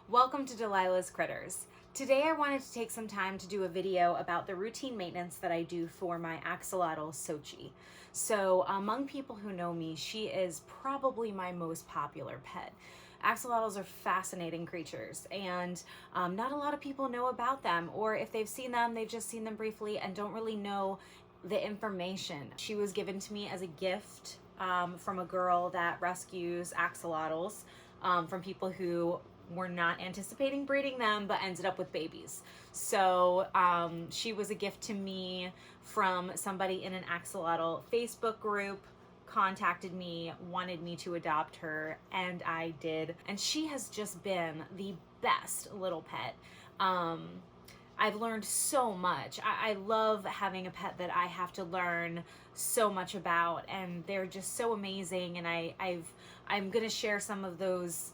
Welcome to Delilah's Critters. Today I wanted to take some time to do a video about the routine maintenance that I do for my axolotl Xochi. So among people who know me, she is probably my most popular pet. Axolotls are fascinating creatures, and not a lot of people know about them, or if they've seen them, they've just seen them briefly and don't really know the information. She was given to me as a gift from a girl that rescues axolotls from people who were not anticipating breeding them but ended up with babies. So she was a gift to me from somebody in an axolotl Facebook group, contacted me, wanted me to adopt her, and I did. And she has just been the best little pet. I've learned so much. I love having a pet that I have to learn so much about, and they're just so amazing. And I'm gonna share some of those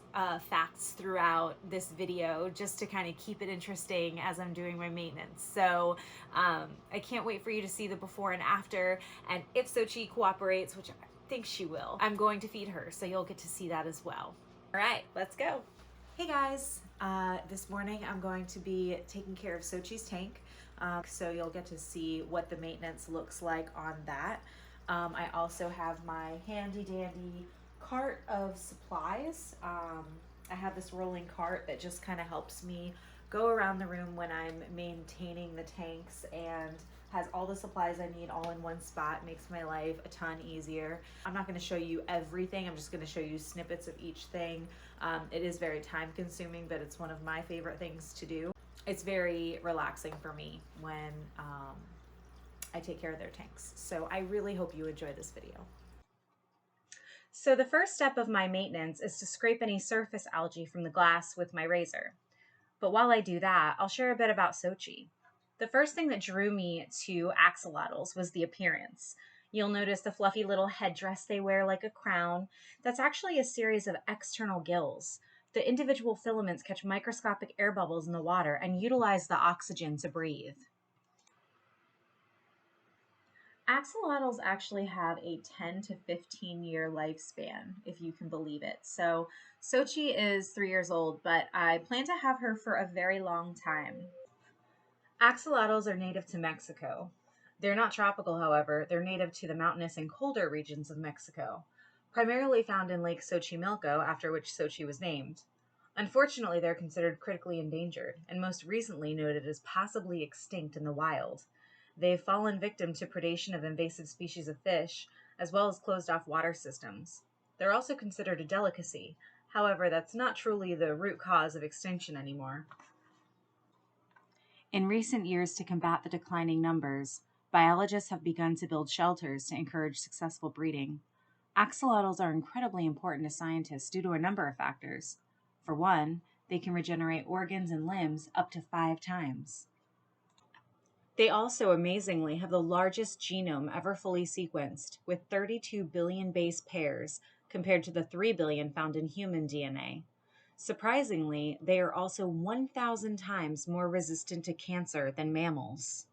facts throughout this video just to kind of keep it interesting as I'm doing my maintenance. So I can't wait for you to see the before and after. And if Xochi cooperates, which I think she will, I'm going to feed her, so you'll get to see that as well. All right, let's go. Hey guys, this morning I'm going to be taking care of Xochi's tank, so you'll get to see what the maintenance looks like on that. I also have my handy dandy cart of supplies. I have this rolling cart that just kind of helps me go around the room when I'm maintaining the tanks, and has all the supplies I need all in one spot. Makes my life a ton easier. I'm not going to show you everything. I'm just going to show you snippets of each thing. It is very time consuming, but it's one of my favorite things to do. It's very relaxing for me when I take care of their tanks. So I really hope you enjoy this video. So the first step of my maintenance is to scrape any surface algae from the glass with my razor. But while I do that, I'll share a bit about Xochi. The first thing that drew me to axolotls was the appearance. You'll notice the fluffy little headdress they wear like a crown. That's actually a series of external gills. The individual filaments catch microscopic air bubbles in the water and utilize the oxygen to breathe. Axolotls actually have a 10 to 15 year lifespan, if you can believe it. So Xochi is 3 years old, but I plan to have her for a very long time. Axolotls are native to Mexico. They're not tropical, however. They're native to the mountainous and colder regions of Mexico, primarily found in Lake Xochimilco, after which Xochi was named. Unfortunately, they're considered critically endangered, and most recently noted as possibly extinct in the wild. They've fallen victim to predation of invasive species of fish, as well as closed-off water systems. They're also considered a delicacy. However, that's not truly the root cause of extinction anymore. In recent years, to combat the declining numbers, biologists have begun to build shelters to encourage successful breeding. Axolotls are incredibly important to scientists due to a number of factors. For one, they can regenerate organs and limbs up to 5 times. They also, amazingly, have the largest genome ever fully sequenced, with 32 billion base pairs compared to the 3 billion found in human DNA. Surprisingly, they are also 1,000 times more resistant to cancer than mammals.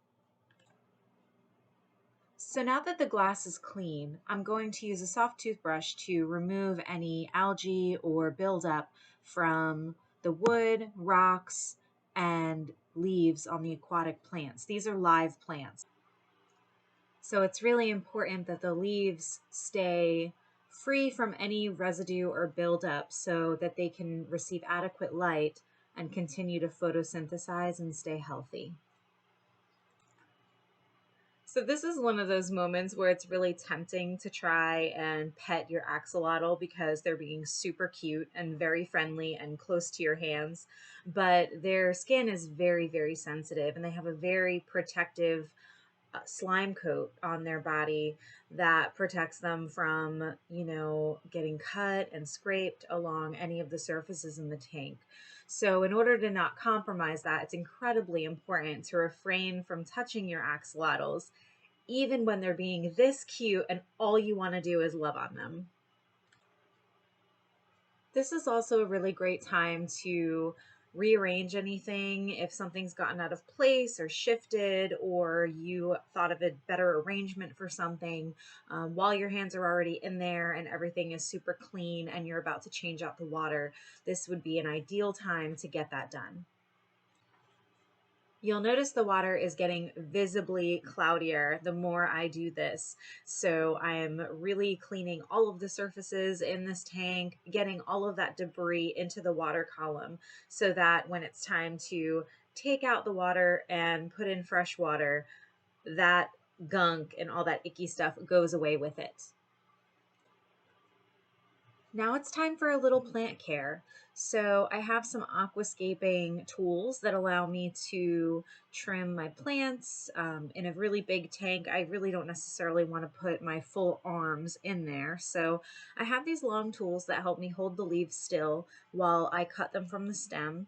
So now that the glass is clean, I'm going to use a soft toothbrush to remove any algae or buildup from the wood, rocks, and leaves on the aquatic plants. These are live plants. So it's really important that the leaves stay free from any residue or buildup so that they can receive adequate light and continue to photosynthesize and stay healthy. So this is one of those moments where it's really tempting to try and pet your axolotl because they're being super cute and very friendly and close to your hands, but their skin is very, very sensitive, and they have a very protective slime coat on their body that protects them from, getting cut and scraped along any of the surfaces in the tank. So in order to not compromise that, it's incredibly important to refrain from touching your axolotls, even when they're being this cute and all you want to do is love on them. This is also a really great time to rearrange anything if something's gotten out of place or shifted, or you thought of a better arrangement for something while your hands are already in there and everything is super clean and you're about to change out the water. This would be an ideal time to get that done. You'll notice the water is getting visibly cloudier the more I do this. So I'm really cleaning all of the surfaces in this tank, getting all of that debris into the water column so that when it's time to take out the water and put in fresh water, that gunk and all that icky stuff goes away with it. Now it's time for a little plant care. So I have some aquascaping tools that allow me to trim my plants in a really big tank. I really don't necessarily want to put my full arms in there. So I have these long tools that help me hold the leaves still while I cut them from the stem.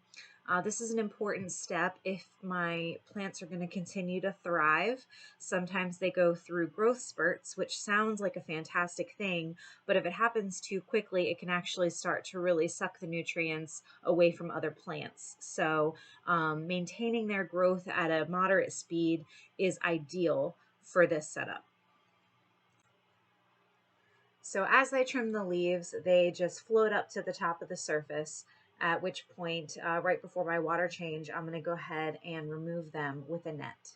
This is an important step if my plants are going to continue to thrive. Sometimes they go through growth spurts, which sounds like a fantastic thing, but if it happens too quickly, it can actually start to really suck the nutrients away from other plants. So maintaining their growth at a moderate speed is ideal for this setup. So as I trim the leaves, they just float up to the top of the surface, at which point, right before my water change, I'm going to go ahead and remove them with a net.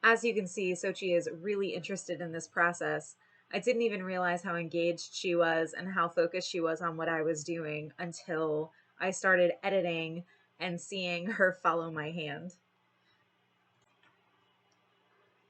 As you can see, Xochi is really interested in this process. I didn't even realize how engaged she was and how focused she was on what I was doing until I started editing and seeing her follow my hand.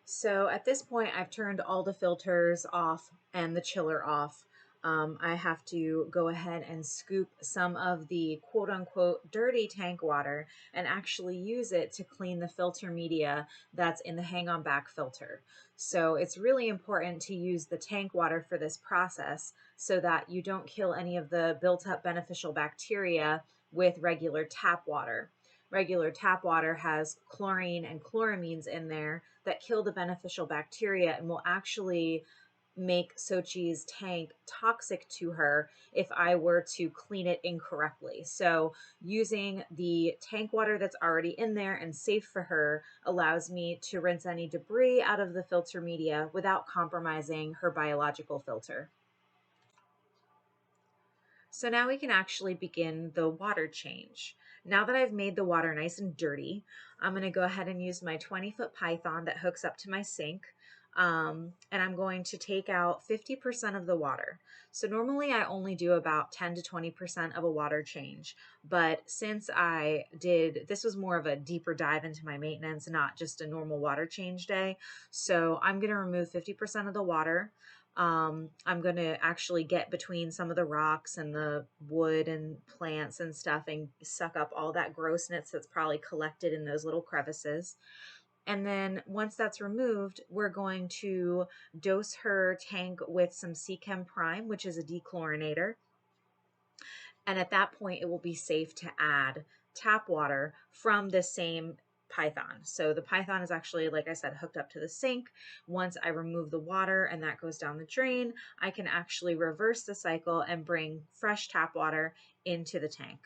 So at this point, I've turned all the filters off and the chiller off. I have to go ahead and scoop some of the quote unquote dirty tank water and actually use it to clean the filter media that's in the hang on back filter. So it's really important to use the tank water for this process so that you don't kill any of the built up beneficial bacteria with regular tap water. Regular tap water has chlorine and chloramines in there that kill the beneficial bacteria and will actually make Xochi's tank toxic to her if I were to clean it incorrectly. So using the tank water that's already in there and safe for her allows me to rinse any debris out of the filter media without compromising her biological filter. So now we can actually begin the water change. Now that I've made the water nice and dirty, I'm going to go ahead and use my 20-foot python that hooks up to my sink. And I'm going to take out 50% of the water. So normally I only do about 10 to 20% of a water change. But since this was more of a deeper dive into my maintenance, not just a normal water change day. So I'm going to remove 50% of the water. I'm going to actually get between some of the rocks and the wood and plants and stuff and suck up all that grossness that's probably collected in those little crevices. And then once that's removed, we're going to dose her tank with some C-Chem Prime, which is a dechlorinator. And at that point, it will be safe to add tap water from the same python. So the python is actually, like I said, hooked up to the sink. Once I remove the water and that goes down the drain, I can actually reverse the cycle and bring fresh tap water into the tank.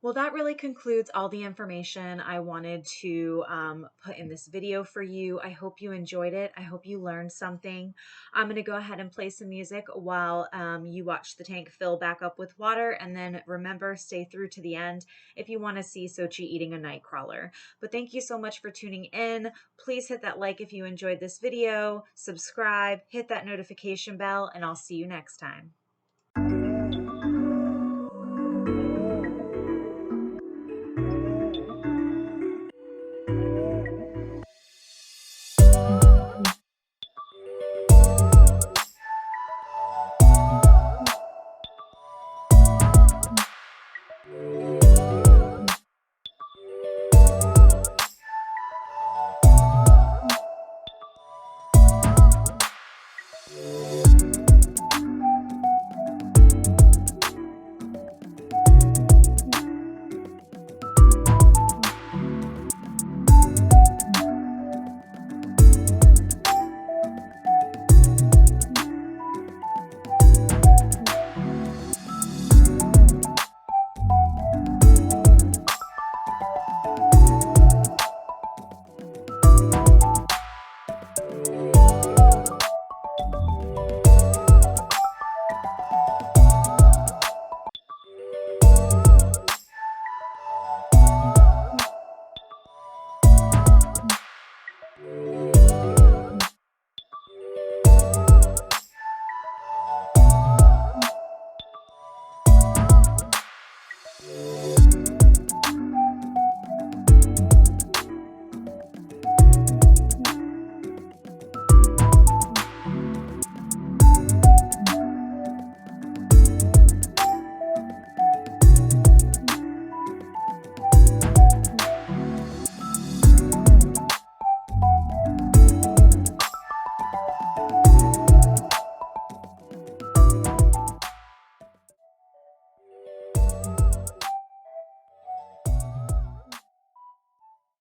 Well, that really concludes all the information I wanted to put in this video for you. I hope you enjoyed it. I hope you learned something. I'm going to go ahead and play some music while you watch the tank fill back up with water. And then remember, stay through to the end if you want to see Xochi eating a nightcrawler. But thank you so much for tuning in. Please hit that like if you enjoyed this video, subscribe, hit that notification bell, and I'll see you next time.